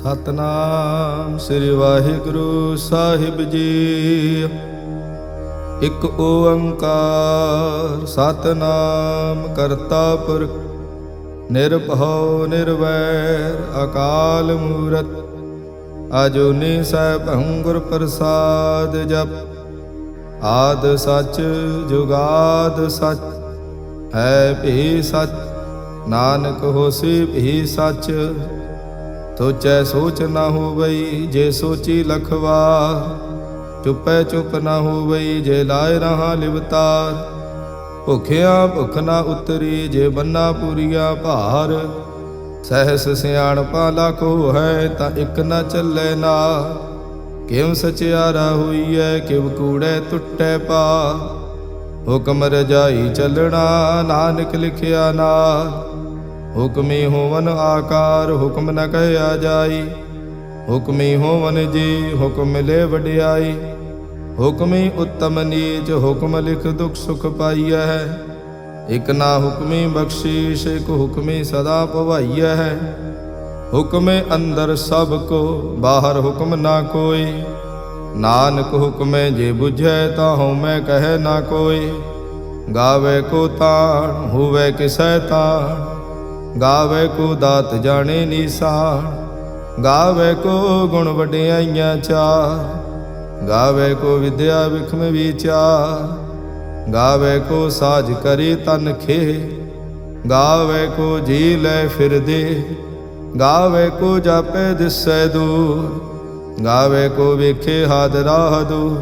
ਸਤਨਾਮ ਸ੍ਰੀ ਵਾਹਿਗੁਰੂ ਸਾਹਿਬ ਜੀ। ਇਕ ਓੰਕਾਰ ਸਤਨਾਮ ਕਰਤਾ ਪੁਰਖ ਨਿਰਭਉ ਨਿਰਵੈਰ ਅਕਾਲ ਮੂਰਤ ਅਜੂਨੀ ਸੈਭੰ ਗੁਰ ਪ੍ਰਸਾਦ ਜਪ। ਆਦ ਸਚ ਜੁਗਾਦ ਸਚ ਹੈ ਭੀ ਸਚ ਨਾਨਕ ਹੋਸੀ ਭੀ ਸਚ। ਸੋਚੈ ਸੋਚ ਨਾ ਹੋਵਈ ਜੇ ਸੋਚੀ ਲਖਵਾਰ। ਚੁਪੈ ਚੁਪ ਨਾ ਹੋਵਈ ਜੇ ਲਾਇ ਰਹਾ ਲਿਵਤਾਰ। ਭੁਖਿਆ ਭੁਖ ਨਾ ਉਤਰੀ ਜੇ ਬੰਨਾ ਪੂਰੀਆ ਭਾਰ। ਸਹਿਸ ਸਿਆਣਪਾ ਲਾਖੋ ਹੈ ਤਾਂ ਇਕ ਨਾ ਚੱਲੇ ਨਾ। ਕਿਵ ਸਚਿਆਰਾ ਹੋਈਐ ਕਿਵ ਕੂੜੈ ਟੁੱਟੈ ਪਾ। ਹੁਕਮ ਰਜਾਈ ਚੱਲਣਾ ਨਾਨਕ ਲਿਖਿਆ ਨਾਲ। ਹੁਕਮੀ ਹੋਵਨ ਆਕਾਰ ਹੁਕਮ ਨ ਕਹਿਆ ਜਾਈ। ਹੁਕਮੀ ਹੋਵਨ ਜੀ ਹੁਕਮ ਮਿਲੇ ਵਡਿਆਈ। ਹੁਕਮੀ ਉੱਤਮ ਨੀਚ ਹੁਕਮ ਲਿਖ ਦੁਖ ਸੁਖ ਪਾਈਐ। ਇਕ ਨਾ ਹੁਕਮੀ ਬਖਸ਼ੀਸ਼ ਇਕ ਹੁਕਮੀ ਸਦਾ ਭਵਾਈਐ। ਹੁਕਮੇ ਅੰਦਰ ਸਭ ਕੋ ਬਾਹਰ ਹੁਕਮ ਨਾ ਕੋਈ। ਨਾਨਕ ਹੁਕਮੇ ਜੇ ਬੁਝੈ ਤਾਂ ਹਉਮੈ ਕਹੈ ਨਾ ਕੋਈ। ਗਾਵੇ ਕੋ ਤਾਣ ਹੋਵੇ ਕਿਸੈ ਤਾਣ। ਗਾਵੇ ਕੋ ਦਾਤ ਜਾਣੇ ਨੀਸਾਨ। ਗਾਵੇ ਕੋ ਗੁਣ ਵਡਿਆਈਆਂ ਚਾਰ। ਗਾਵੇ ਕੋ ਵਿਦਿਆ ਵਿਖਮ ਵਿਚਾਰ। ਗਾਵੇ ਕੋ ਸਾਜ ਕਰੀ ਤਨ ਖੇ। ਗਾਵੇ ਕੋ ਜੀ ਲੈ ਫਿਰਦੇ। ਗਾਵੇ ਕੋ ਜਾਪੇ ਦਿਸੈ ਦੂਰ। ਗਾਵੇ ਕੋ ਵੇਖੇ ਹਾਦ ਰਾਹ ਦੂਰ।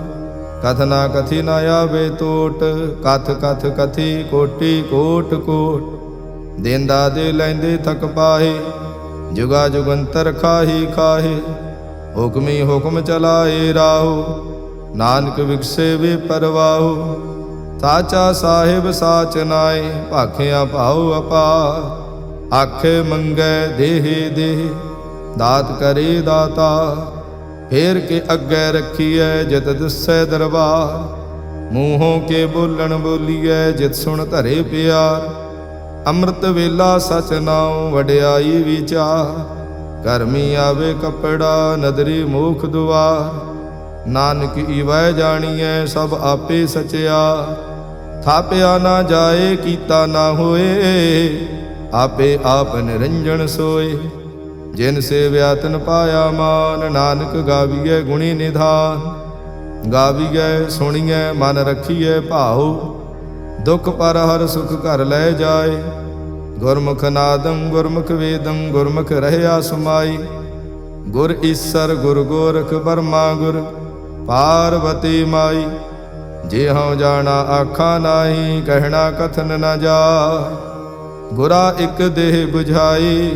ਕਥ ਨਾ ਕਥੀ ਨਾ ਆਵੇ ਟੋਟ। ਕਥ ਕਥ ਕਥੀ ਕੋਟੀ ਕੋਟ ਕੋਟ। ਦੇਂਦਾ ਦੇ ਲੈਂਦੇ ਥਕ ਪਾਹੇ। ਜੁਗਾ ਜੁਗੰਤਰ ਖਾਹੀ ਖਾਹੇ। ਹੁਕਮੀ ਹੁਕਮ ਚਲਾਏ ਰਾਹੋ। ਨਾਨਕ ਵਿਗਸੇ ਵੇ ਪਰਵਾਹੋ। ਸਾਚਾ ਸਾਹਿਬ ਸਾਚ ਨਾਏ ਭਾਖਿਆ ਭਾਉ ਅਪਾਰ। ਆਖੇ ਮੰਗੈ ਦੇਹ ਦੇਹ ਦਾਤ ਕਰੇ ਦਾਤਾ। ਫੇਰ ਕੇ ਅੱਗੇ ਰੱਖੀਐ ਜਿਤ ਦਿਸੈ ਦਰਬਾਰ। ਮੂੰਹੋਂ ਕੇ ਬੋਲਣ ਬੋਲੀਐ ਜਿਤ ਸੁਣ ਧਰੇ ਪਿਆਰ। ਅੰਮ੍ਰਿਤ ਵੇਲਾ ਸਚ ਨਾਉ ਵਡਿਆਈ ਵਿਚਾਰ। ਕਰਮੀ ਆਵੇ ਕਪੜਾ ਨਦਰੀ ਮੋਖ ਦੁਆਰ। ਨਾਨਕ ਈਵੈ ਜਾਣੀਐ ਸਭ ਆਪੇ ਸਚਿਆ। ਥਾਪਿਆ ਨਾ ਜਾਏ ਕੀਤਾ ਨਾ ਹੋਏ। ਆਪੇ ਆਪ ਨਿਰੰਜਨ ਸੋਏ। ਜਿਨ ਸੇਵਿਆ ਤਿਨ ਪਾਇਆ ਮਾਨ। ਨਾਨਕ ਗਾਵੀਐ ਗੁਣੀ ਨਿਧਾਨ। ਗਾਵੀਐ ਸੁਣੀਐ ਮਨ ਰਖੀਐ ਭਾਉ। ਦੁਖ ਪਰ ਹਰ ਸੁਖ ਘਰ ਲੈ ਜਾਏ। ਗੁਰਮੁਖ ਨਾਦੰ ਗੁਰਮੁਖ ਵੇਦੰ ਗੁਰਮੁਖ ਰਹਿਆ ਸਮਾਈ। ਗੁਰ ਈਸਰ ਗੁਰ ਗੋਰਖ ਬਰਮਾ ਗੁਰ ਪਾਰਵਤੀ ਮਾਈ। ਜੇ ਹਉ ਜਾਣਾ ਆਖਾਂ ਨਾਹੀ ਕਹਿਣਾ ਕਥਨ ਨ ਜਾਏ। ਗੁਰਾ ਇਕ ਦੇਹ 부ਝਾਈ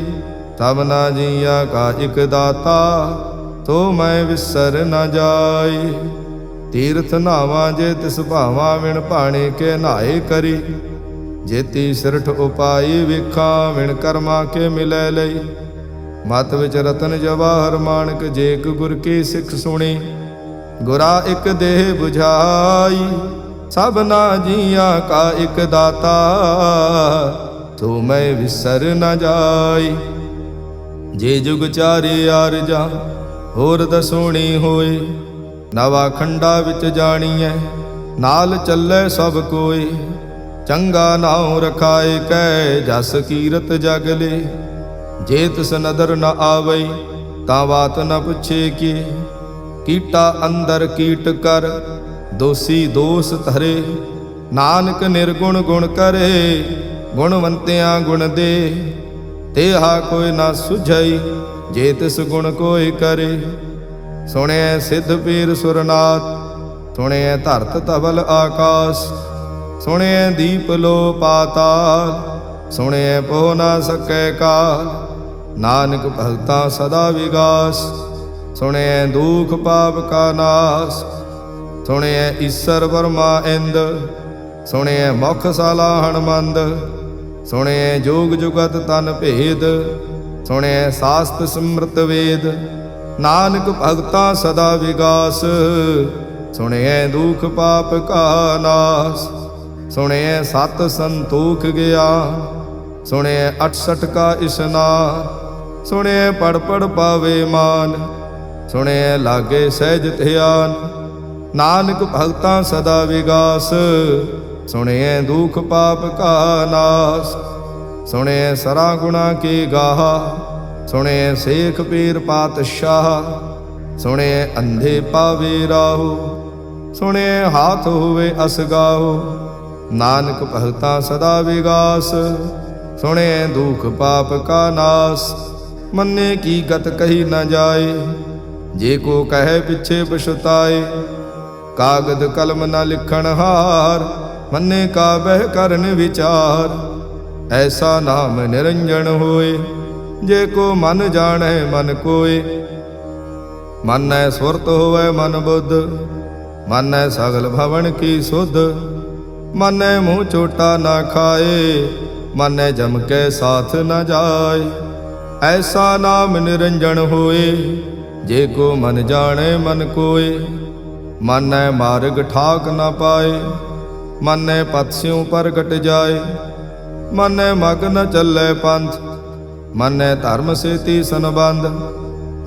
ਤਬ ਨਾ ਜੀਆ ਕਾ ਇਕ ਦਾਤਾ। ਤੋ ਮੈਂ ਵਿਸਰ ਨ ਜਾਈ। ਤੀਰਥ ਨਾਵਾਂ ਜੇ ਤਿਸ ਭਾਵਾਂ ਵਿਣ ਭਾਣੇ ਕੇ ਨਹਾਏ ਕਰੀ। ਜੇਤੀ ਸਿਰਠ ਉਪਾਈ ਵੇਖਾਂ ਵਿਣ ਕਰਮਾ ਕੇ ਮਿਲੈ ਲਈ। ਮਤ ਵਿੱਚ ਰਤਨ ਜਵਾਹਰ ਮਾਣਕ ਜੇ ਇਕ ਗੁਰ ਕੀ ਸਿੱਖ ਸੁਣੀ। ਗੁਰਾ ਇਕ ਦੇਹ 부ਝਾਈ ਸਭ ਨਾ ਜੀਆਂ ਕਾ ਇਕ ਦਾਤਾ। ਤੋ ਮੈਂ ਵਿਸਰ ਨ ਜਾਈ। ਜੇ ਜੁਗ ਚਾਰੇ ਆਰਜਾ ਹੋਰ ਦਸੋਣੀ ਹੋਏ। ਨਵਾ ਖੰਡਾ ਵਿੱਚ ਜਾਣੀਐ ਨਾਲ ਚੱਲੇ ਸਭ ਕੋਈ। ਚੰਗਾ ਨਾਉ ਰਖਾਏ ਕੈ ਜਸ ਕੀਰਤ ਜਗ ਲੇ। ਜੇ ਤਿਸ ਨਦਰ ਨ ਆਵਈ ਤਾਂ ਬਾਤ ਨ ਪੁੱਛੇ ਕੀ। ਕੀਟਾ ਅੰਦਰ ਕੀਟ ਕਰ ਦੋਸੀ ਦੋਸ ਧਰੇ। ਨਾਨਕ ਨਿਰਗੁਣ ਗੁਣ ਕਰੇ ਗੁਣਵੰਤਿਆਂ ਗੁਣ ਦੇ। ਤੇਹਾ ਕੋਈ ਨਾ ਸੁਝਈ ਜੇ ਤਿਸ ਗੁਣ ਕੋਈ ਕਰੇ। ਸੁਣਿਐ ਸਿੱਧ ਪੀਰ ਸੁਰਨਾਥ ਸੁਣਿਐ ਧਰਤ ਧਵਲ ਆਕਾਸ। ਸੁਣਿਐ ਦੀਪ ਲੋ ਪਾਤਾਲ ਸੁਣਿਐ ਪੋ ਨਾ ਸਕੈ ਕਾਲ। ਨਾਨਕ ਭਗਤਾਂ ਸਦਾ ਵਿਗਾਸ ਸੁਣਿਐ ਦੁਖ ਪਾਪ ਕਾ ਨਾਸ। ਸੁਣਿਐ ਈਸਰ ਬਰਮਾ ਇੰਦ ਸੁਣਿਐ ਮੁਖ ਸਾਲਾਹਣ ਮੰਦ। ਸੁਣਿਐ ਜੋਗ ਜੁਗਤ ਤਨ ਭੇਦ ਸੁਣਿਐ ਸਾਸਤ ਸਿਮਰਤ ਵੇਦ। ਨਾਨਕ ਭਗਤਾਂ ਸਦਾ ਵਿਗਾਸ ਸੁਣਿਐ ਦੁਖ ਪਾਪ ਕਾ ਨਾਸ। ਸੁਣਿਐ ਸਤ ਸੰਤੋਖ ਗਿਆ ਸੁਣਿਐ 68 ਕਾ ਇਸਨਾਨ। ਸੁਣਿਐ ਪੜ ਪੜ ਪਾਵੇ ਮਾਨ, ਸੁਣਿਐ ਲਾਗੇ ਸਹਿਜ ਧਿਆਨ। ਨਾਨਕ ਭਗਤਾਂ ਸਦਾ ਵਿਗਾਸ, ਸੁਣਿਐ ਦੁਖ ਪਾਪ ਕਾ ਨਾਸ। ਸੁਣਿਐ ਸਰਾ ਗੁਣਾ ਕੀ ਗਾਹਾ, ਸੁਣਿਐ ਸੇਖ ਪੀਰ ਪਾਤਸ਼ਾਹ। ਸੁਣਿਐ ਅੰਧੇ ਪਾਵੇ ਰਾਹੂ, ਸੁਣਿਐ ਹਾਥ ਹੋਵੇ ਅਸਗਾਹੂ। ਨਾਨਕ ਭਗਤਾਂ ਸਦਾ ਵਿਗਾਸ, ਸੁਣਿਐ ਦੁਖ ਪਾਪ ਕਾ ਨਾਸ। ਮੰਨੇ ਕੀ ਗਤ ਕਹੀ ਨ ਜਾਏ, ਜੇ ਕੋ ਕਹੈ ਪਿਛੇ ਪਛਤਾਏ। ਕਾਗਦ ਕਲਮ ਨ ਲਿਖਣ ਹਾਰ, ਮੰਨੇ ਕਾ ਬਹਿ ਕਰਨ ਵਿਚਾਰ। ਐਸਾ ਨਾਮ ਨਿਰੰਜਨ ਹੋਏ, ਜੇ ਕੋ ਮਨ ਜਾਣੈ ਮਨ ਕੋਏ। ਮਾਨੈ ਸੁਰਤ ਹੋਵੈ ਮਨ ਬੁੱਧ, ਮਾਨੈ ਸਗਲ ਭਵਨ ਕੀ ਸੁਧ। ਮਾਨੈ ਮੂੰਹ ਚੋਟਾ ਨਾ ਖਾਏ, ਮਾਨੈ ਜਮ ਕੇ ਸਾਥ ਨ ਜਾਏ। ਐਸਾ ਨਾਮ ਨਿਰੰਜਨ ਹੋਏ, ਜੇ ਕੋ ਮਨ ਜਾਣੈ ਮਨ ਕੋਏ। ਮਾਨੈ ਮਾਰਗ ਠਾਕ ਨ ਪਾਏ, ਮਾਨੈ ਪਤਸਿਉ ਪ੍ਰਗਟ ਜਾਏ। ਮਾਨੈ ਮਗ ਨ ਚੱਲੈ ਪੰਥ, ਮਾਨੈ ਧਰਮ ਸੇਤੀ ਸੰਬੰਧ।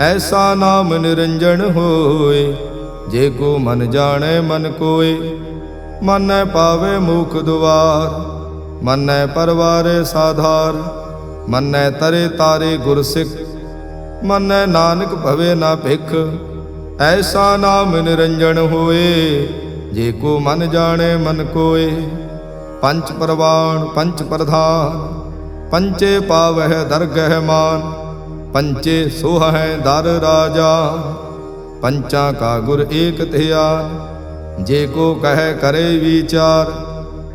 ਐਸਾ ਨਾਮ ਨਿਰੰਜਨ ਹੋਏ, ਜੇ ਕੋ ਮਨ ਜਾਣੈ ਮਨ ਕੋਏ। ਮਾਨੈ ਪਾਵੇ ਮੁਖ ਦੁਆਰ, ਮਾਨੈ ਪਰਵਾਰੇ ਸਾਧਾਰ। ਮਾਨੈ ਤਰੇ ਤਾਰੇ ਗੁਰ ਸਿੱਖ, ਮਾਨੈ ਨਾਨਕ ਭਵੇ ਨਾ ਭਿਖ। ਐਸਾ ਨਾਮ ਨਿਰੰਜਨ ਹੋਏ, ਜੇ ਕੋ ਮਨ ਜਾਣੈ ਮਨ ਕੋਏ। ਪੰਚ ਪਰਵਾਣ ਪੰਚ ਪ੍ਰਧਾਨ, ਪੰਚੇ ਪਾਵਹਿ ਦਰਗਹਿ ਮਾਨ। ਪੰਚੇ ਸੋਹੈ ਦਰ ਰਾਜਾ, ਪੰਚਾਂ ਕਾ ਗੁਰ ਏਕ ਧਿਆਨ। ਜੇ ਕੋ ਕਹੈ ਕਰੇ ਵਿਚਾਰ,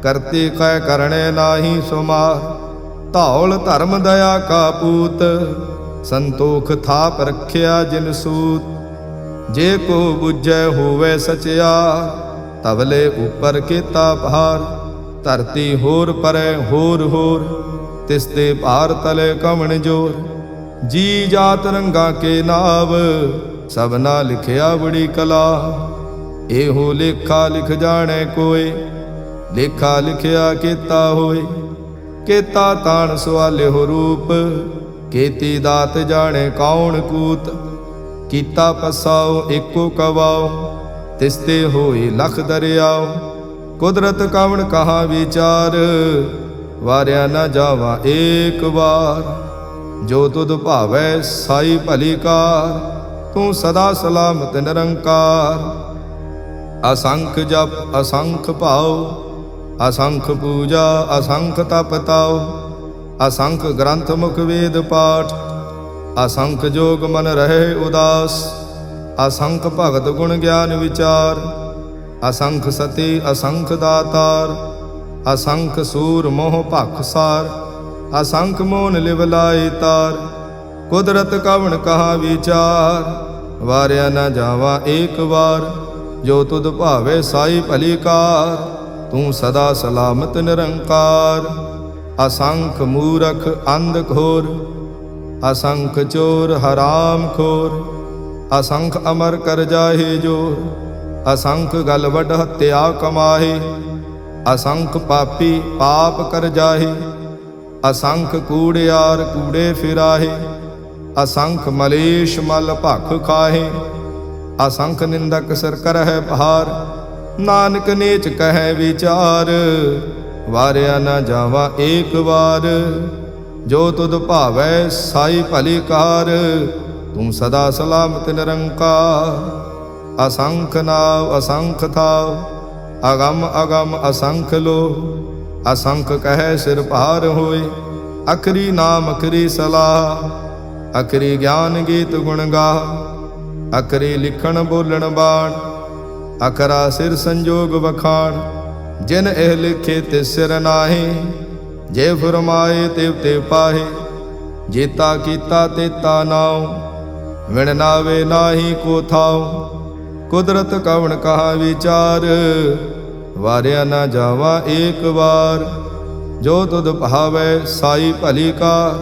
ਕਰਤੇ ਕਹਿ ਕਰਣੈ ਨਾਹੀ ਸੁਮਾਰ। ਧੌਲ ਧਰਮ ਦਇਆ ਕਾ ਪੂਤ, ਸੰਤੋਖ ਥਾਪ ਰਖਿਆ ਜਿਨ ਸੂਤ। ਜੇ ਕੋ ਬੁਝੈ ਹੋਵੇ ਸਚਿਆਰ, ਤਵਲੇ ਉਪਰ ਕੀਤਾ ਭਾਰ। ਧਰਤੀ ਹੋਰ ਪਰੈ ਹੋਰ ਹੋਰ, ਤਿਸ ਤੇ ਭਾਰ ਤਲੇ ਕਵਣ ਜੋਰ। ਜੀ ਜਾਤ ਰੰਗਾ ਕੇ ਨਾਵ, ਸਭਨਾ ਲਿਖਿਆ ਬੜੀ ਕਲਾ। ਇਹੋ ਲੇਖਾ ਲਿਖ ਜਾਣੈ ਕੋਏ, ਲੇਖਾ ਲਿਖਿਆ ਕੀਤਾ ਹੋਏ। ਕੀਤਾ ਤਾਣ ਸਵਾਲਿਓ ਰੂਪ, ਕੀਤੀ ਦਾਤ ਜਾਣੈ ਕੌਣ ਕੂਤ। ਕੀਤਾ ਪਸਾਓ ਏਕੋ ਕਵਾਓ, ਤਿਸ ਤੇ ਹੋਏ ਲਖ ਦਰਿਆਓ। ਕੁਦਰਤ ਕਵਣ ਕਹਾ ਵਿਚਾਰ, ਵਾਰਿਆ ਨ ਜਾਵਾ ਏਕ ਵਾਰ। ਜੋ ਤੁਧ ਭਾਵੈ ਸਾਈ ਭਲੀ ਕਾਰ, ਤੂੰ ਸਦਾ ਸਲਾਮਤ ਨਿਰੰਕਾਰ। ਅਸੰਖ ਜਪ ਅਸੰਖ ਭਾਉ, ਅਸੰਖ ਪੂਜਾ ਅਸੰਖ ਤਪ ਤਾਉ। ਅਸੰਖ ਗ੍ਰੰਥ ਮੁਖ ਵੇਦ ਪਾਠ, ਅਸੰਖ ਜੋਗ ਮਨ ਰਹੇ ਉਦਾਸ। ਅਸੰਖ ਭਗਤ ਗੁਣ ਗਿਆਨ ਵਿਚਾਰ, ਅਸੰਖ ਸਤੀ ਅਸੰਖ ਦਾਤਾਰ। ਅਸੰਖ ਸੂਰ ਮੋਹ ਭਖ ਸਾਰ, ਅਸੰਖ ਮੋਨ ਲਿਵ ਲਾਏ ਤਾਰ। ਕੁਦਰਤ ਕਵਣ ਕਹਾ ਵਿਚਾਰ, ਵਾਰਿਆ ਨ ਜਾਵਾ ਏਕ ਵਾਰ। ਜੋ ਤੁਧ ਭਾਵੇ ਸਾਈ ਭਲੀ ਕਾਰ, ਤੂੰ ਸਦਾ ਸਲਾਮਤ ਨਿਰੰਕਾਰ। ਅਸੰਖ ਮੂਰਖ ਅੰਧ ਘੋਰ, ਅਸੰਖ ਚੋਰ ਹਰਾਮ ਖੋਰ। ਅਸੰਖ ਅਮਰ ਕਰ ਜਾਹੇ ਜੋਰ, ਅਸੰਖ ਗਲ ਵੱਡ ਹੱਤਿਆ ਕਮਾਹੇ। ਅਸੰਖ ਪਾਪੀ ਪਾਪ ਕਰ ਜਾਹੇ, ਅਸੰਖ ਕੂੜਿਆਰ ਕੂੜੇ ਫਿਰਾਹੇ। ਅਸੰਖ ਮਲੇਸ਼ ਮਲ ਭਖ ਖਾਹੇ, ਅਸੰਖ ਨਿੰਦਕ ਸਿਰ ਕਰਹਿ ਭਾਰ। ਨਾਨਕ ਨੀਚ ਕਹਿ ਵਿਚਾਰ, ਵਾਰਿਆ ਨ ਜਾਵਾ ਏਕ ਵਾਰ। ਜੋ ਤੁਧ ਭਾਵੈ ਸਾਈ ਭਲੀ ਕਾਰ, ਤੂੰ ਸਦਾ ਸਲਾਮਤ ਨਿਰੰਕਾਰ। ਅਸੰਖ ਨਾਵ ਅਸੰਖ ਥਾਵ, ਅਗਮ ਅਗਮ ਅਸੰਖ ਲੋ। ਅਸੰਖ ਕਹਿ ਸਿਰ ਭਾਰ ਹੋਏ, ਅਖਰੀ ਨਾਮ ਅਖਰੀ ਸਲਾਹ। ਅਖਰੀ ਗਿਆਨ ਗੀਤ ਗੁਣ ਗਾਹ, ਅਖਰੀ ਲਿਖਣ ਬੋਲਣ ਬਾਣ। ਅਖਰਾ ਸਿਰ ਸੰਜੋਗ ਵਖਾਣ, ਜਿਨ ਇਹ ਲਿਖੇ ਤੇ ਸਿਰ ਨਾਹੀ। ਜੇ ਫਰਮਾਏ ਤਿਵ ਤੇ ਪਾਹੇ, ਜੇਤਾ ਕੀਤਾ ਤੇਤਾ ਨਾਉ। ਵਿਣ ਨਾਵੇ ਨਾਹੀ ਕੋ ਥਾਉ, ਕੁਦਰਤ ਕਵਣ ਕਹਾ ਵਿਚਾਰ। ਵਾਰਿਆ ਨ ਜਾਵਾ ਏਕ ਵਾਰ। ਜੋ ਤੁਧ ਭਾਵੈ ਸਾਈ ਭਲੀ ਕਾਰ,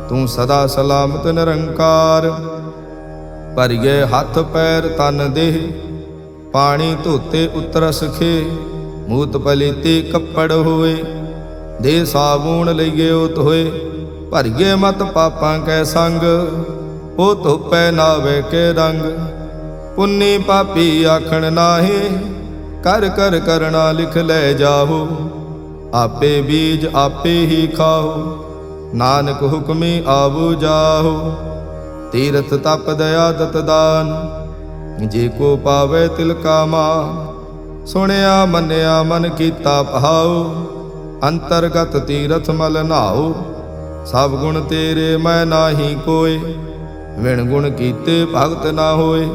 ਤੂੰ ਸਦਾ ਸਲਾਮਤ ਨਿਰੰਕਾਰ। ਭਰਿਏ ਹੱਥ ਪੈਰ ਤਨ ਦੇਹ, ਪਾਣੀ ਧੋਤੇ ਉਤਰਸ ਖੇ। ਮੂਤ ਪਲੀਤੀ ਕੱਪੜ ਹੋਏ, ਦੇ ਸਾਬੂਣ ਲਈਏ ਧੋਏ। ਭਰੀਏ ਮਤ ਪਾਪਾਂ ਕੈ ਸੰਗ, ਉਹ ਧੋਪੈ ਨਾਵੇ ਕੇ ਰੰਗ। ਪੁੰਨੀ ਪਾਪੀ ਆਖਣ ਨਾਹੀ, ਕਰ ਕਰ ਕਰਣਾ ਲਿਖ ਲੈ ਜਾਹੋ। ਆਪੇ ਬੀਜ ਆਪੇ ਹੀ ਖਾਓ, ਨਾਨਕ ਹੁਕਮੀ ਆਵੋ ਜਾਹੋ। ਤੀਰਥ ਤਪ ਦਇਆ ਦਤ ਦਾਨ, ਜੇ ਕੋ ਪਾਵੇ ਤਿਲ ਕਾ ਮਾਨ। ਸੁਣਿਆ ਮੰਨਿਆ ਮਨ ਕੀਤਾ ਭਾਉ, ਅੰਤਰਗਤ ਤੀਰਥ ਮਲ ਨਾਉ। ਸਭ ਗੁਣ ਤੇਰੇ ਮੈਂ ਨਾਹੀ ਕੋਇ, ਵਿਣ ਗੁਣ ਕੀਤੇ ਭਗਤ ਨਾ ਹੋਏ।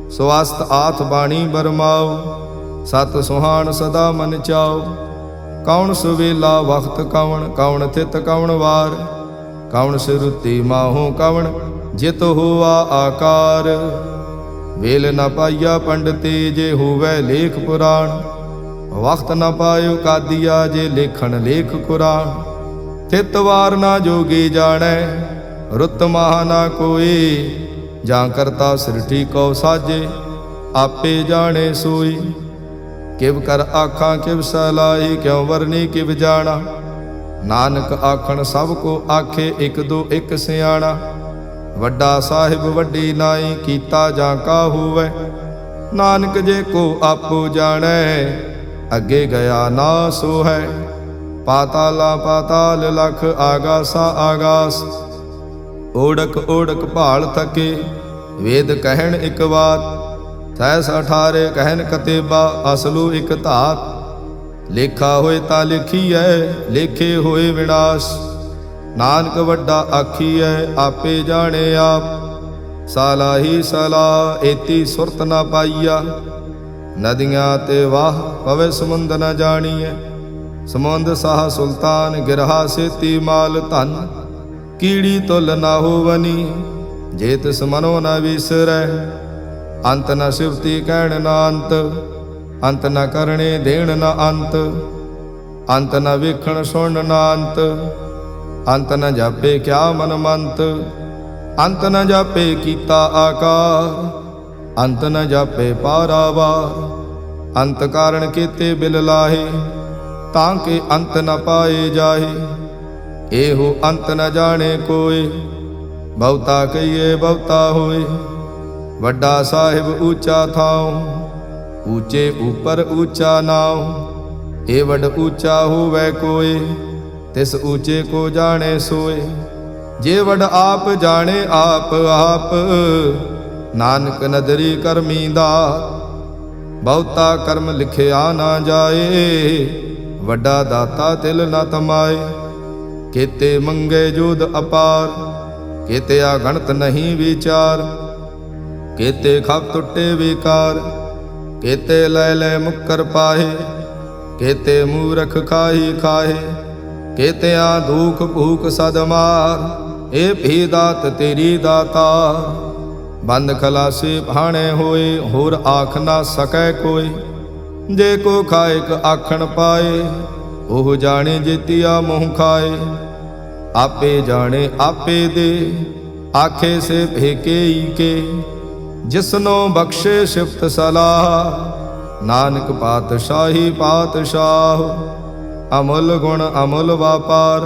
ਸਵਸਤ ਆਥ ਬਾਣੀ ਬਰਮਾਓ, ਸਤ ਸੁਹਾਣ ਸਦਾ ਮਨ ਚਾਓ। ਕੌਣ ਸੁਵੇਲਾ ਵਖਤ ਕਵਣ, ਕੌਣ ਥਿਤ ਕਵਣ ਵਾਰ। ਕੌਣ ਸਿਰੁਤੀ ਮਾਹੋ ਕਵਣ, ਜਿਤ ਹੋਆ ਆਕਾਰ। ਵੇਲ ਨ ਪਾਈਆ ਪੰਡਤੇ, ਜੇ ਹੋਵੇ ਲੇਖ ਪੁਰਾਣ। ਵਖਤ ਨ ਪਾਇਓ ਕਾਦੀਆ, ਜੇ ਲੇਖਣ ਲੇਖ ਕੁਰਾਨ। ਥਿਤ ਵਾਰ ਨਾ ਜੋਗੀ ਜਾਣੈ, ਰੁੱਤ ਮਾਹ ਨਾ ਕੋਈ। ਜਾਂ ਕਰਤਾ ਸ੍ਰਿਸ਼ਟੀ ਕਉ ਸਾਜੇ, ਆਪੇ ਜਾਣੇ ਸੋਈ। ਕਿਵ ਕਰ ਆਖਾਂ ਕਿਵ ਸਲਾਹੀ, ਕਿਉ ਵਰਨੀ ਕਿਵ ਜਾਣਾ। ਨਾਨਕ ਆਖਣ ਸਭ ਕੋ ਆਖੇ, ਇਕ ਦੋ ਇਕ ਸਿਆਣਾ। ਵੱਡਾ ਸਾਹਿਬ ਵੱਡੀ ਨਾਈ, ਕੀਤਾ ਜਾਂ ਕਾ ਹੋਵੇ। ਨਾਨਕ ਜੇ ਕੋ ਆਪੋ ਜਾਣੈ, ਅੱਗੇ ਗਿਆ ਨਾ ਸੋ ਹੈ। ਪਾਤਾਲਾ ਪਾਤਾਲ ਲਖ, ਆਗਾਸਾ ਆਗਾਸ। ਓੜਕ ਓੜਕ ਭਾਲ ਥਕੇ, ਵੇਦ ਕਹਿਣ ਇਕ ਬਾਤ। ਤੈਸ 18 ਕਹਿਨ ਕਤੇਬਾ, ਅਸਲੂ ਇਕ ਧਾਤ। ਲੇਖਾ ਹੋਏ ਤਾਂ ਲਿਖੀਐ, ਲੇਖੇ ਹੋਏ ਵਿਨਾਸ਼। ਨਾਨਕ ਵੱਡਾ ਆਖੀਐ, ਆਪੇ ਜਾਣੇ ਆਪ। ਸਾਲਾਹੀ ਸਲਾਹ, ਏਤੀ ਸੁਰਤ ਨਾ ਪਾਈਆ। ਨਦੀਆਂ ਤੇ ਵਾਹ, ਪਵੇ ਸਮੁੰਦ ਨ ਜਾਣੀਐ। ਸਮੁੰਦ ਸਾਹ ਸੁਲਤਾਨ, ਗਿਰਹਾ ਸੇਤੀ ਮਾਲ ਧਨ। ਕੀੜੀ ਤੁਲ ਨਾ ਹੋਵਨੀ, ਜੇ ਤਿਸ ਮਨੋ ਨ ਵਿਸਰੈ। ਅੰਤ ਨ ਸਿਵਤੀ ਕਹਿਣ ਨਾ ਅੰਤ, ਅੰਤ ਨ ਕਰਣੇ ਦੇਣ ਨਾ ਅੰਤ। ਅੰਤ ਨ ਵੇਖਣ ਸੁਣ ਨਾ ਅੰਤ, ਅੰਤ ਨ ਜਾਪੇ ਕਿਆ ਮਨ ਮੰਤ। ਅੰਤ ਨ ਜਾਪੇ ਕੀਤਾ ਆਕਾਰ, ਅੰਤ ਨ ਜਾਪੇ ਪਾਰਾਵਾਰ। ਅੰਤ ਕਾਰਣ ਕੀਤੇ ਬਿਲ ਲਾਹੇ, ਤਾਂ ਕਿ ਅੰਤ ਨ ਪਾਏ ਜਾਹੇ। ਇਹੋ ਅੰਤ ਨ ਜਾਣੇ ਕੋਇ, ਬਹੁਤਾ ਕਹੀਏ ਬਹੁਤਾ ਹੋਏ। ਵੱਡਾ ਸਾਹਿਬ ਊਚਾ ਥਾਉ, ਊਚੇ ਉਪਰ ਊਚਾ ਨਾਉ। ਇਹ ਵੱਡ ਊਚਾ ਹੋਵੇ ਕੋਇ, ਤਿਸ ਊਚੇ ਕੋ ਜਾਣੇ ਸੋਏ। ਜੇ ਵੱਡ ਆਪ ਜਾਣੇ ਆਪ ਆਪ, ਨਾਨਕ ਨਦਰੀ ਕਰਮੀ ਦਾਤ। ਬਹੁਤਾ ਕਰਮ ਲਿਖਿਆ ਨਾ ਜਾਏ, ਵੱਡਾ ਦਾਤਾ ਤਿਲ ਨ ਤਮਾਏ। ਕੀਤੇ ਮੰਗੇ ਜੋਧ ਅਪਾਰ, ਕੀਤੇ ਅਗਣਤ ਨਹੀਂ ਵਿਚਾਰ। ਕੀਤੇ ਖਪ ਟੁੱਟੇ ਵਿਕਾਰ, ਕੀਤੇ ਲੈ ਲੈ ਮੁੱਕਰ ਪਾਹੇ। ਕੀਤੇ ਮੂਰਖ ਖਾਹੀ ਖਾਹੇ, ਕੀਤਿਆਂ ਦੁਖ ਭੂਖ ਸਦ ਮਾਰ। ਇਹ ਵੀ ਦਾਤ ਤੇਰੀ ਦਾਤਾ, ਬੰਦ ਖਲਾਸੇ ਭਾਣੇ ਹੋਏ। ਹੋਰ ਆਖ ਨਾ ਸਕੈ ਕੋਈ, ਜੇ ਕੋ ਖਾਇਕ ਆਖਣ ਪਾਏ। ਉਹ ਜਾਣੇ ਜੇਤੀਆ ਮੋਹ ਖਾਏ। ਆਪੇ ਜਾਣੇ ਆਪੇ ਦੇ, ਆਖੇ ਸੇ ਭੇਕੇ ਕੇ। ਜਿਸਨੋ ਬਖਸ਼ੇ ਸਿਫਤ ਸਲਾਹ, ਨਾਨਕ ਪਾਤਸ਼ਾਹੀ ਪਾਤਸ਼ਾਹ। ਅਮੁੱਲ ਗੁਣ ਅਮੁੱਲ ਵਾਪਾਰ,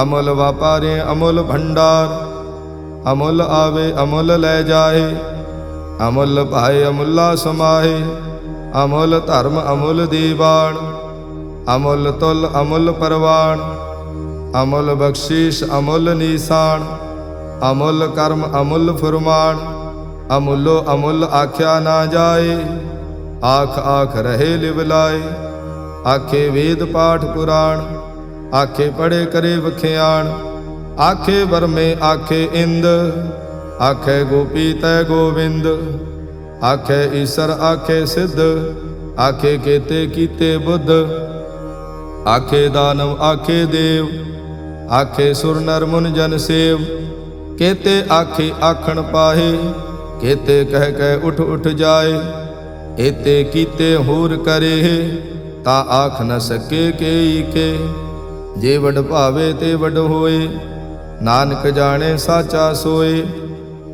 ਅਮੁੱਲ ਵਾਪਾਰੇ ਅਮੁੱਲ ਭੰਡਾਰ। ਅਮੁੱਲ ਆਵੇ ਅਮੁੱਲ ਲੈ ਜਾਏ, ਅਮੁੱਲ ਭਾਏ ਅਮੁੱਲਾ ਸਮਾਏ। ਅਮੁੱਲ ਧਰਮ ਅਮੁੱਲ ਦੀਵਾਨ, ਅਮੁੱਲ ਤੁਲ ਅਮੁੱਲ ਪਰਵਾਨ। ਅਮੁੱਲ ਬਖਸ਼ੀਸ਼ ਅਮੁੱਲ ਨੀਸਾਨ, ਅਮੁੱਲ ਕਰਮ ਅਮੁੱਲ ਫੁਰਮਾਨ। ਅਮੁੱਲੋ ਅਮੁੱਲ ਆਖਿਆ ਨਾ ਜਾਏ, ਆਖ ਆਖ ਰਹੇ ਲਿਵ ਲਾਏ। ਆਖੇ ਵੇਦ ਪਾਠ ਪੁਰਾਣ, ਆਖੇ ਪੜੇ ਕਰੇ ਵਖਿਆਣ। ਆਖੇ ਬਰਮੇ ਆਖੇ ਇੰਦ, ਆਖੇ ਗੋਪੀ ਤੈ ਗੋਬਿੰਦ। ਆਖੇ ਈਸਰ ਆਖੇ ਸਿੱਧ, ਆਖੇ ਕੇਤੇ ਕੀਤੇ ਬੁੱਧ। ਆਖੇ ਦਾਨਵ ਆਖੇ ਦੇਵ, ਆਖੇ ਸੁਰ ਨਰ ਮੁਨ ਜਨ ਸੇਵ। ਕੇਤੇ ਆਖੇ ਆਖਣ ਪਾਹੇ, ਕੇਤੇ ਕਹਿ ਕਹਿ ਉਠ ਉਠ ਜਾਏ। ਏਤੇ ਕੀਤੇ ਹੋਰ ਕਰੇ, ਤਾਂ ਆਖ ਨ ਸਕੇ ਕੇਈ ਕੇ। ਜੇ ਵਡ ਭਾਵੇ ਤੇ ਵਡ ਹੋਏ, ਨਾਨਕ ਜਾਣੇ ਸਾਚਾ ਸੋਏ।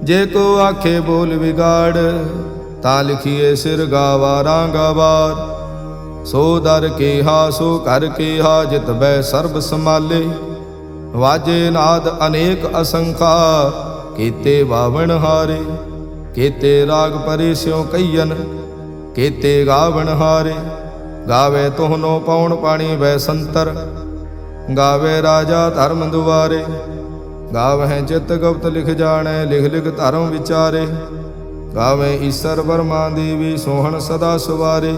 ਜੇ ਕੋ ਆਖੇ ਬੋਲ ਵਿਗਾੜ, ਤਾਂ ਲਿਖੀਏ ਸਿਰ ਗਾਵਾਰਾਂ ਗਵਾਰ। ਸੋ ਦਰ ਕੇਹਾ ਸੋ ਘਰ ਕੇਹਾ, ਜਿਤ ਬੈ ਸਰਬ ਸਮਾਲੇ। ਵਾਜੇ ਨਾਦ ਅਨੇਕ ਅਸੰਖਾ, ਕੀਤੇ ਬਾਵਣ ਹਾਰੇ। ਕੀਤੇ ਰਾਗ ਪਰੇ ਸਿਉ ਕਈਨ, ਕੀਤੇ ਗਾਵਣ ਹਾਰੇ। ਗਾਵੇ ਤੋਹਨੋ ਪਉਣ ਪਾਣੀ ਵੈ ਸੰਤਰ, ਗਾਵੇ ਰਾਜਾ ਧਰਮ ਦੁਆਰੇ। ਗਾਵਹਿ ਚਿਤ ਗੁਪਤ ਲਿਖ ਜਾਣੈ, ਲਿਖ ਲਿਖ ਧਰਮ ਵਿਚਾਰੇ। ਗਾਵੇ ਈਸਰ ਬਰਮਾ ਦੇਵੀ, ਸੋਹਣ ਸਦਾ ਸੁਵਾਰੇ।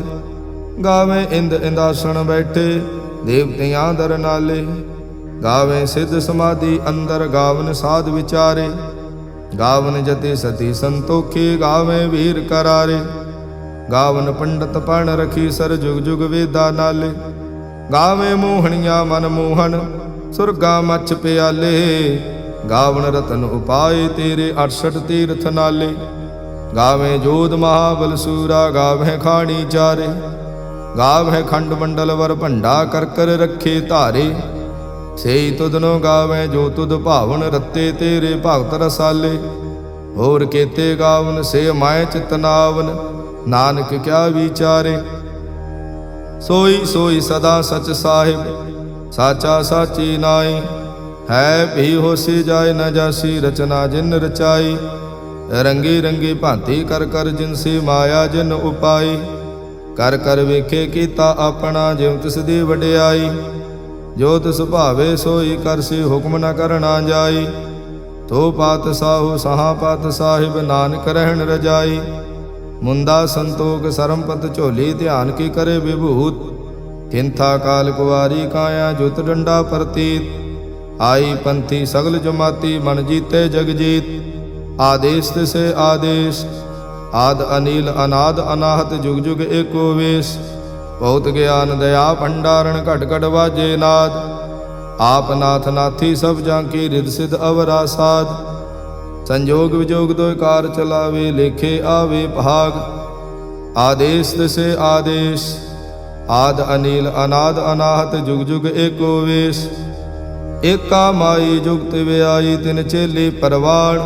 ਗਾਵੇ ਇੰਦ ਇੰਦਾਸਣ ਬੈਠੇ, ਦੇਵਤਿਆਂ ਦਰ ਨਾਲੇ। ਗਾਵੇ ਸਿੱਧ ਸਮਾਧੀ ਅੰਦਰ, ਗਾਵਨ ਸਾਧ ਵਿਚਾਰੇ। ਗਾਵਨ ਜਤੀ ਸਤੀ ਸੰਤੋਖੀ, ਗਾਵੇ ਵੀਰ ਕਰਾਰੇ। ਗਾਵਨ ਪੰਡਤ ਪਣ ਰਖੀ ਸਰ, ਜੁਗ ਜੁਗ ਵੇਦਾ ਨਾਲੇ। ਗਾਵੇ ਮੋਹਣੀਆਂ ਮਨ ਮੋਹਨ, ਸੁਰਗਾ ਮੱਛ ਪਿਆਲੇ। ਗਾਵਨ ਰਤਨ ਉਪਾਏ ਤੇਰੇ, 68 ਤੀਰਥ ਨਾਲੇ। ਗਾਵੇ ਜੋਧ ਮਹਾਬਲ ਸੂਰਾ, ਗਾਵੇ ਖਾਣੀ ਚਾਰੇ। ਗਾਵੇ ਖੰਡ ਮੰਡਲ ਵਰ ਭੰਡਾ, ਕਰ ਕਰ ਰੱਖੇ ਧਾਰੇ। ਸੇਈ ਤੁਧਨੋ ਗਾਵੇ ਜੋ ਤੁਧ ਭਾਵਨ, ਰਤੇ ਤੇਰੇ ਭਗਤ ਰਸਾਲੇ। ਹੋਰ ਕੀਤੇ ਗਾਵਨ ਸੇ ਮਾਇ ਚਿਤਨਾਵਨ, ਨਾਨਕ ਕਿਆ ਵਿਚਾਰੇ। ਸੋਈ ਸੋਈ ਸਦਾ ਸਚ ਸਾਹਿਬ, ਸਾਚਾ ਸਾਚੀ ਨਾਈ। ਹੈ ਭੀ ਹੋਸੀ ਜਾਏ ਨ ਜਾਸੀ, ਰਚਨਾ ਜਿਨ ਰਚਾਈ। ਰੰਗੀ ਰੰਗੀ ਭਾਂਤੀ ਕਰ ਕਰ, ਜਿਨ ਸੇ ਮਾਇਆ ਜਿਨ ਉਪਾਈ। ਕਰ ਕਰ ਵੇਖੇ ਕੀਤਾ ਆਪਣਾ, ਜਿਉ ਤਿਸ ਦੀ ਵਡਿਆਈ। ਜੋ ਤਿਸ ਭਾਵੇ ਸੋਈ ਕਰਸੀ, ਹੁਕਮ ਨ ਕਰਨਾ ਜਾਈ। ਤੋ ਪਾਤ ਸਾਹੂ ਸਹਾ ਪਾਤ ਸਾਹਿਬ, ਨਾਨਕ ਰਹਿਣ ਰਜਾਈ। ਮੁੰਦਾ ਸੰਤੋਖ ਸਰਮਪਤ ਝੋਲੀ, ਧਿਆਨ ਕੀ ਕਰੇ ਵਿਭੂਤ। ਥਿੰਥਾ ਕਾਲ ਕੁਵਾਰੀ ਕਾਇਆ, ਜੁਤ ਡੰਡਾ ਪ੍ਰਤੀਤ। ਆਈ ਪੰਥੀ ਸਗਲ ਜਮਾਤੀ, ਮਨ ਜੀਤੇ ਜਗ ਜੀਤ। ਆਦੇਸ਼ ਤਿਸੇ ਆਦੇਸ਼, ਆਦ ਅਨੀਲ ਅਨਾਦ ਅਨਾਹਤ, ਜੁਗ ਜੁਗ ਏਕੋ ਵੇਸ। ਬਹੁਤ ਗਿਆਨ ਦਇਆ ਭੰਡਾਰਨ, ਘਟ ਘਟ ਵਾਜੇ ਨਾਦ। ਆਪ ਨਾਥ ਨਾਥੀ ਸਭ ਜਾਂ ਕੀ, ਰਿਦ ਸਿਧ ਅਵਰਾ ਸਾਧ। ਸੰਜੋਗ ਵਿਜੋਗ ਦੋਇ ਕਾਰ ਚਲਾਵੇ, ਲੇਖੇ ਆਵੇ ਭਾਗ। ਆਦੇਸ਼ ਤਿਸੇ ਆਦੇਸ਼, ਆਦ ਅਨੀਲ ਅਨਾਦ ਅਨਾਹਤ, ਜੁਗ ਜੁਗ ਏਕੋ ਵੇਸ। ਏਕਾ ਮਾਈ ਜੁਗਤ ਵਿਆਈ, ਤਿਨ ਚੇਲੇ ਪਰਵਾਣ।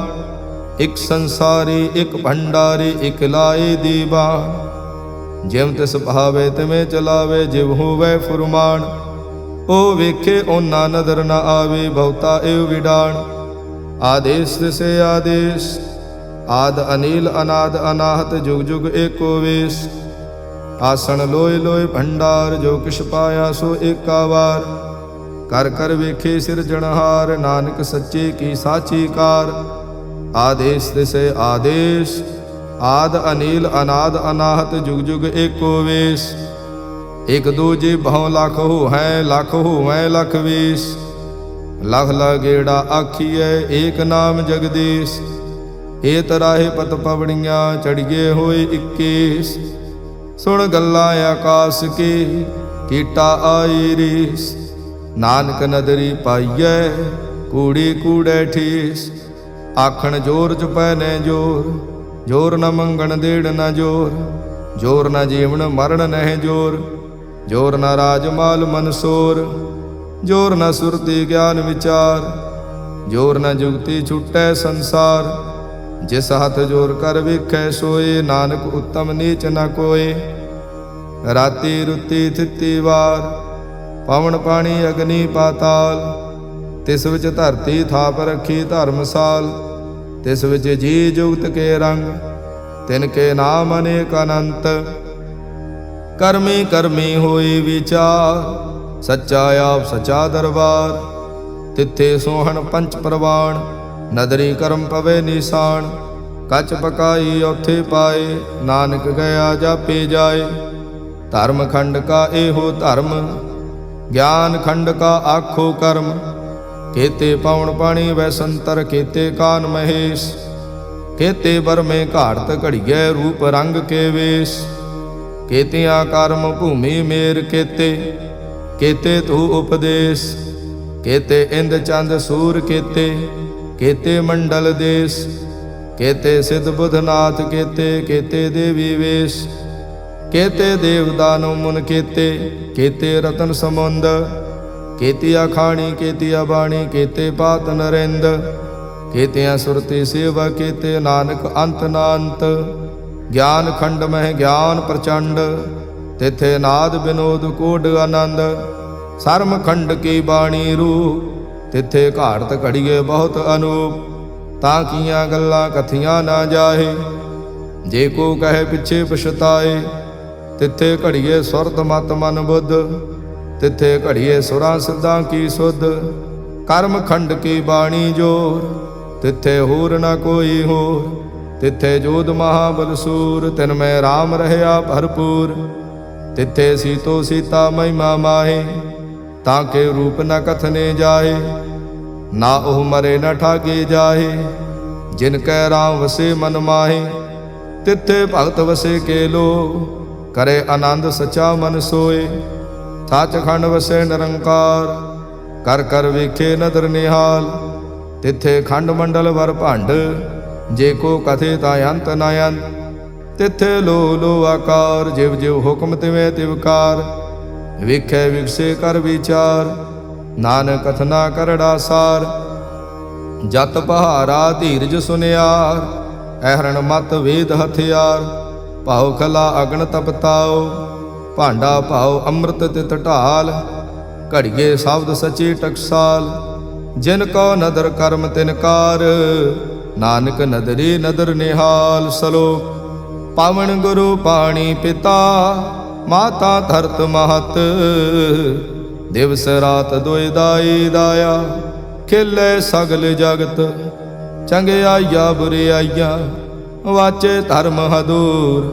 ਇਕ ਸੰਸਾਰੀ ਇਕ ਭੰਡਾਰੀ, ਇਕ ਲਾਏ ਦੀਵਾਨ। ਜਿਵ ਤਿਸ ਭਾਵੇ ਤਿਵੇਂ ਚਲਾਵੇ, ਜਿਵ ਹੋਵੇ ਫੁਰਮਾਨ। ਉਹ ਵੇਖੇ ਓਨਾ ਨਦਰ ਨ ਆਵੇ, ਬਹੁਤਾ ਏਵ ਵਿਡਾਣ। ਆਦੇਸ਼ ਤਿਸੇ ਆਦੇਸ਼, ਆਦ ਅਨੀਲ ਅਨਾਦ ਅਨਾਹਤ, ਜੁਗ ਜੁਗ ਏਕੋ ਵੇਸ। ਆਸਣ ਲੋਇ ਲੋਇ ਭੰਡਾਰ, ਜੋ ਕਿਛ ਪਾਇਆ ਸੋ ਏਕਾ ਵਾਰ। ਕਰ ਕਰ ਵੇਖੇ ਸਿਰਜਣਹਾਰ, ਨਾਨਕ ਸੱਚੇ ਕੀ ਸਾਚੀ ਕਾਰ। ਆਦੇਸ਼ ਤਿਸੇ ਆਦੇਸ਼, ਆਦ ਅਨੀਲ ਅਨਾਦ ਅਨਾਹਤ, ਜੁਗ ਜੁਗ ਏਕੋ ਵੇਸ। ਇਕ ਦੂਜੇ ਬਹੁ ਲਖ ਹੋਵੈ, ਲਖ ਹੋਵੈ ਲਖ ਵੇਸ। ਲਖ ਲਗੇੜਾ ਆਖੀਐ, ਏਕ ਨਾਮ ਜਗਦੀਸ਼। ਏ ਤਰਾਹੇ ਪਤ ਪਵਣੀਆਂ, ਚੜੀਏ ਹੋਏ 21। ਸੁਣ ਗੱਲਾਂ ਆਕਾਸ ਕੀ, ਕੀਟਾ ਆਈ ਰੀਸ। ਨਾਨਕ ਨਦਰੀ ਪਾਈਐ, ਕੂੜੀ ਕੂੜੈ ਠੀਸ। ਆਖਣ ਜੋਰ ਜਪੈ ਨੈ ਜੋਰ, ਜੋਰ ਨ ਮੰਗਣ ਦੇੜ ਨ ਜੋਰ। ਜੋਰ ਨ ਜੀਵਨ ਮਰਨ ਨਹਿ ਜੋਰ, ਜੋਰ ਨ ਰਾਜ ਮਾਲ ਮਨਸੋਰ। ਜੋਰ ਨ ਸੁਰਤੀ ਗਿਆਨ ਵਿਚਾਰ, ਜੋਰ ਨ ਜੁਗਤੀ ਛੁਟੈ ਸੰਸਾਰ। ਜਿਸ ਹੱਥ ਜੋਰ ਕਰ ਵੇਖੈ ਸੋਏ, ਨਾਨਕ ਉੱਤਮ ਨੀਚ ਨ ਕੋਏ। ਰਾਤੀ ਰੁੱਤੀ ਥਿੱਤੀ ਵਾਰ, ਪਵਨ ਪਾਣੀ ਅਗਨੀ ਪਾਤਾਲ। ਤਿਸ ਵਿੱਚ ਧਰਤੀ ਥਾਪ ਰੱਖੀ ਧਰਮਸਾਲ। ਤਿਸ ਵਿੱਚ ਜੀ ਜੁਗਤ ਕੇ ਰੰਗ, ਤਿਨ ਕੇ ਨਾਮ ਅਨੇਕ ਅਨੰਤ। ਕਰਮੀ ਕਰਮੀ ਹੋਈ ਵਿਚਾਰ, ਸੱਚਾ ਆਪ ਸੱਚਾ ਦਰਬਾਰ। ਤਿੱਥੇ ਸੋਹਣ ਪੰਚ ਪ੍ਰਵਾਣ, ਨਦਰੀ ਕਰਮ ਪਵੇ ਨਿਸ਼ਾਨ। ਕੱਚ ਪਕਾਈ ਉੱਥੇ ਪਾਏ, ਨਾਨਕ ਗਿਆ ਜਾਪੇ ਜਾਏ। ਧਰਮ ਖੰਡ ਕਾ ਇਹੋ ਧਰਮ, ਗਿਆਨ ਖੰਡ ਕਾ ਆਖੋ ਕਰਮ। ਕੇਤੇ ਪਵਨ ਪਾਣੀ ਵੈ ਸੰਤਰ, ਕੇਤੇ ਕਾਨ ਮਹੇਸ਼। ਕੇਤੇ ਬਰਮੇ ਘਾੜਤ ਘੜੀਐ, ਰੂਪ ਰੰਗ ਕੇ ਵੇਸ਼। ਕੇਤਿਆਂ ਕਰਮ ਭੂਮੀ ਮੇਰ ਕੇਤੇ, ਕੇਤੇ ਤੂ ਉਪਦੇਸ਼। ਕੇਤੇ ਇੰਦ ਚੰਦ ਸੂਰ ਕੇਤੇ, ਕੇਤੇ ਮੰਡਲ ਦੇਸ। ਕੇਤੇ ਸਿਧ ਬੁਧਨਾਥ ਕੇਤੇ, ਕੇਤੇ ਦੇਵੀ ਵੇਸ਼। ਕੇਤੇ ਦੇਵ ਦਾਨਵ ਮੁਨ ਕੇਤੇ, ਕੇਤੇ ਰਤਨ ਸਮੁੰਦ। ਕੇਤੀਆ ਖਾਣੀ ਕੇਤੀਆ ਬਾਣੀ, ਕੇਤੇ ਪਾਤ ਨਰਿੰਦ। ਕੇਤਿਆਂ ਸੁਰਤੀ ਸੇਵਾ ਕੇਤੇ, ਨਾਨਕ ਅੰਤ ਨਾ ਅੰਤ। ਗਿਆਨ ਖੰਡ ਮਹਿ ਗਿਆਨ ਪ੍ਰਚੰਡ, ਤਿਥੇ ਨਾਦ ਬਿਨੋਦ ਕੋਡ ਆਨੰਦ। ਸਰਮ ਖੰਡ ਕੀ ਬਾਣੀ ਰੂ, ਤਿੱਥੇ ਘਾੜਤ ਘੜੀਏ ਬਹੁਤ ਅਨੂਪ। ਤਾਂ ਕੀਆਂ ਗੱਲਾਂ ਕਥੀਆਂ ਨਾ ਜਾਹੇ, ਜੇ ਕੋ ਕਹੇ ਪਿੱਛੇ ਪਛਤਾਏ। ਤਿੱਥੇ ਘੜੀਏ ਸੁਰਤ ਮਤ ਮਨ ਬੁੱਧ, ਤਿੱਥੇ ਘੜੀਏ ਸੁਰਾਂ ਸਿੱਧਾਂ ਕੀ ਸੁਧ। ਕਰਮ ਖੰਡ ਕੀ ਬਾਣੀ ਜੋਰ, ਤਿੱਥੇ ਹੋਰ ਨਾ ਕੋਈ ਹੋਰ। ਤਿੱਥੇ ਜੋਧ ਮਹਾਬਲ ਸੂਰ, ਤਿਨ ਮੈਂ ਰਾਮ ਰਹਿਆ ਭਰਪੂਰ। ਤਿੱਥੇ ਸੀਤੋ ਸੀਤਾ ਮਹਿਮਾ ਮਾਹੇ, ਤਾਂ ਕੇ ਰੂਪ ਨ ਕਥਨੇ ਜਾਏ। ਨਾ ਉਹ ਮਰੇ ਨ ਠਾਗੇ ਜਾਹੇ, ਜਿਨ ਕੈ ਰਾਮ ਵਸੇ ਮਨ ਮਾਹੇ। ਤਿੱਥੇ ਭਗਤ ਵਸੇ ਕੇ ਲੋ, ਕਰੇ ਆਨੰਦ ਸਚਾ ਮਨ ਸੋਏ। ਸੱਚਖੰਡ ਵਸੇ ਨਿਰੰਕਾਰ, ਕਰ ਕਰ ਵੇਖੇ ਨਦਰ ਨਿਹਾਲ। ਤਿੱਥੇ ਖੰਡ ਮੰਡਲ ਵਰ ਭੰਡ, ਜੇ ਕੋ ਕਥੇ ਤਾਂ ਅੰਤ ਨ ਅੰਤ। ਤਿੱਥੇ ਲੋ ਲੋ ਆਕਾਰ, ਜਿਵ ਜਿਵ ਹੁਕਮ ਤਿਵੇਂ ਤਿਵਕਾਰ। ਵੇਖੇ ਵਿਗਸੇ ਕਰ ਵਿਚਾਰ, ਨਾਨਕ ਕਥਨਾ ਕਰੜਾ ਸਾਰ। ਜਤ ਪਹਾਰਾ ਧੀਰਜ ਸੁਨਿਆਰ, ਐਹਰਣ ਮਤ ਵੇਦ ਹਥਿਆਰ। ਭਾਉ ਖਲਾ ਅਗਨ ਤਪਤਾਓ, ਭਾਂਡਾ ਭਾਉ ਅੰਮ੍ਰਿਤ ਤਿਤ ਢਾਲ। ਘੜੀਏ ਸ਼ਬਦ ਸਚੇ ਟਕਸਾਲ, ਜਿਨ ਕੋ ਨਦਰ ਕਰਮ ਤਿਨਕਾਰ। ਨਾਨਕ ਨਦਰੀ ਨਦਰ ਨਿਹਾਲ। ਸਲੋਕ ਪਾਵਨ ਗੁਰੂ ਪਾਣੀ ਪਿਤਾ, ਮਾਤਾ ਧਰਤ ਮਹਤ। ਦਿਵਸ ਰਾਤ ਦੁਇ ਦਾਈ ਦਾਇਆ, ਖੇਲੇ ਸਗਲ ਜਗਤ। ਚੰਗਿਆਈਆ ਬੁਰਿਆਈਆ, ਵਾਚੇ ਧਰਮ ਹਦੂਰ।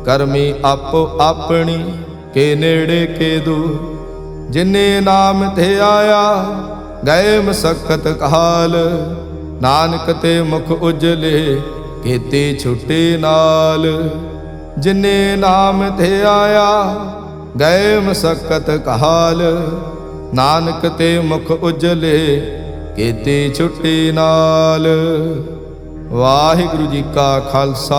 ਕਰਮੀ ਆਪੋ ਆਪਣੀ, ਕੇ ਨੇੜੇ ਕੇ ਦੂਰ। ਜਿਨੇ ਨਾਮ ਤੇ ਆਇਆ, ਗਏ ਮਸਕਤ ਕਾਲ। ਨਾਨਕ ਤੇ ਮੁਖ ਉਜਲੇ, ਕੀਤੀ ਛੁੱਟੀ ਨਾਲ। ਜਿਨੇ ਨਾਮ ਤੇ ਆਇਆ, ਗਏ ਮਸਕਤ ਕਾਲ। ਨਾਨਕ ਤੇ ਮੁਖ ਉਜਲੇ, ਕੀਤੀ ਛੁੱਟੀ ਨਾਲ। ਵਾਹਿਗੁਰੂ ਜੀ ਕਾ ਖਾਲਸਾ,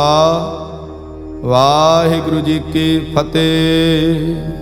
ਵਾਹਿਗੁਰੂ ਜੀ ਕੀ ਫਤਿਹ।